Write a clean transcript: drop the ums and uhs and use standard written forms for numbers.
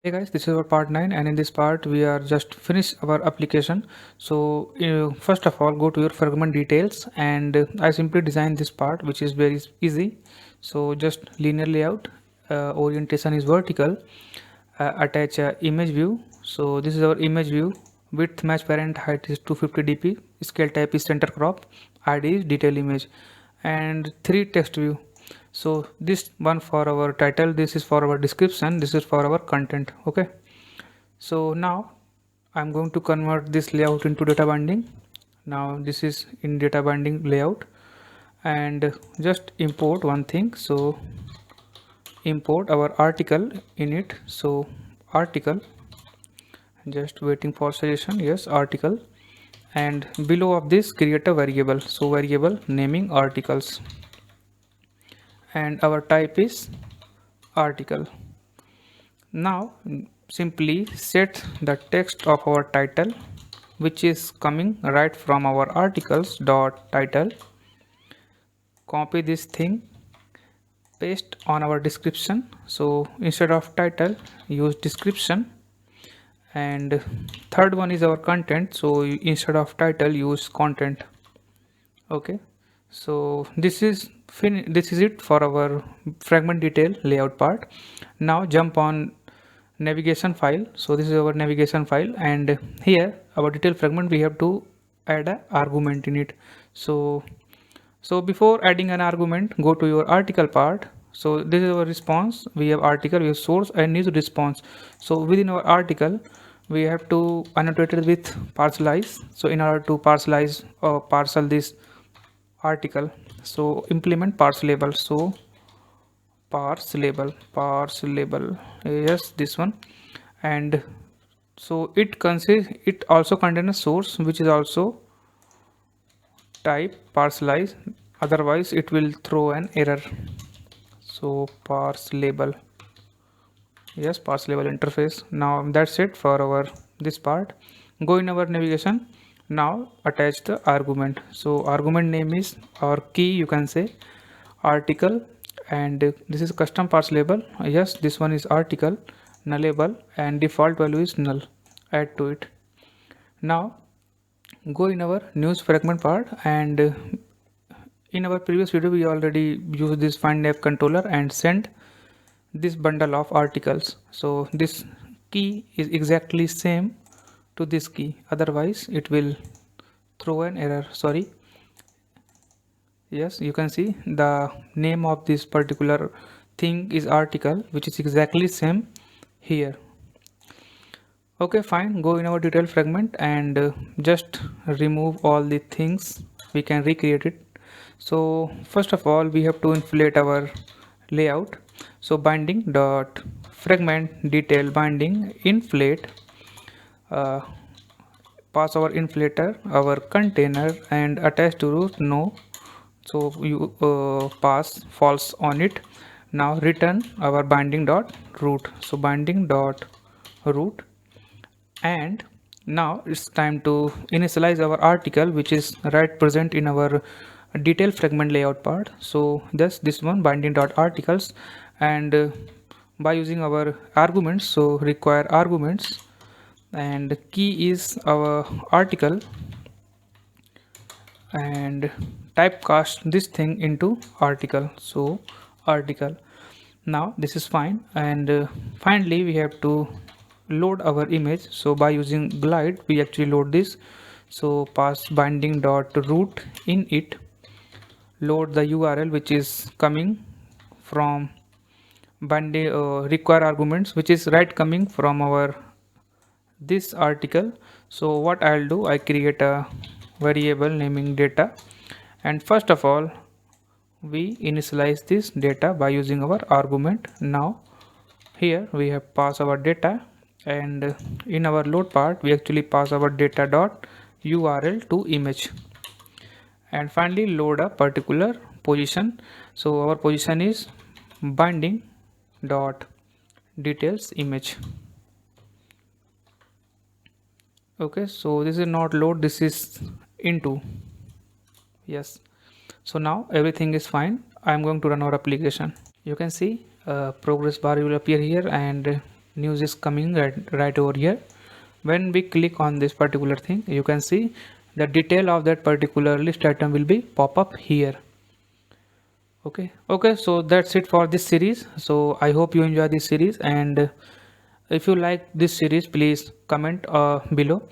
Hey guys, this is our part 9 and in this part we are just finish our application. So first of all go to your fragment details and I simply designed this part which is very easy. So just linear layout, orientation is vertical, attach a image view. So this is our image view, width match parent height is 250 dp, scale type is center crop, id is detail image, and 3 text view. So this one for our title, this is for our description, this is for our content. Okay, so now I'm going to convert this layout into data binding. Now this is in data binding layout and just import one thing. So import our article in it. So article, just waiting for suggestion. Yes, article, and below of this create a variable. So variable naming articles and our type is article. Now simply set the text of our title which is coming right from our articles dot title, copy this thing, paste on our description. So instead of title use description, and third one is our content, so instead of title use content. Okay, so this is it for our fragment detail layout part. Now jump on navigation file. So this is our navigation file and here our detail fragment we have to add a argument in it. So before adding an argument, go to your article part. So this is our response, we have article, we have source and news response. So within our article we have to annotate it with parcelize. So in order to parcelize or parcel this article, so implement parse label. So parse label, yes, this one. And so it also contains a source which is also type parcelize, otherwise it will throw an error. So parse label, yes, parse label interface. Now that's it for our this part. Go in our navigation. Now attach the argument. So argument name is, or key you can say, article, and this is custom parse label. Yes, this one is article nullable and default value is null. Add to it. Now go in our news fragment part, and in our previous video we already used this find app controller and send this bundle of articles. So this key is exactly same to this key, otherwise it will throw an error. Sorry, yes, you can see the name of this particular thing is article, which is exactly same here. Okay, fine, go in our detail fragment and just remove all the things, we can recreate it. So first of all we have to inflate our layout. So binding dot fragment detail binding inflate, uh, pass our inflator our container and attach to root no, so you pass false on it. Now return our binding dot root. So binding dot root, and now it's time to initialize our article which is right present in our detail fragment layout part. So this one binding dot articles, and by using our arguments, so require arguments, and key is our article, and typecast this thing into article. So article. Now this is fine, and finally we have to load our image. So by using glide we actually load this. So pass binding dot root in it, load the url which is coming from binding require arguments which is right coming from our this article. So what I'll do, I create a variable naming data, and first of all we initialize this data by using our argument. Now here we have pass our data, and in our load part we actually pass our data dot url to image, and finally load a particular position. So our position is binding dot details image. Okay, so this is not load, this is into, yes. So now everything is fine. I'm going to run our application. You can see progress bar will appear here, and news is coming right over here. When we click on this particular thing, you can see the detail of that particular list item will be pop up here. Okay, so that's it for this series. So I hope you enjoy this series, and if you like this series, please comment below.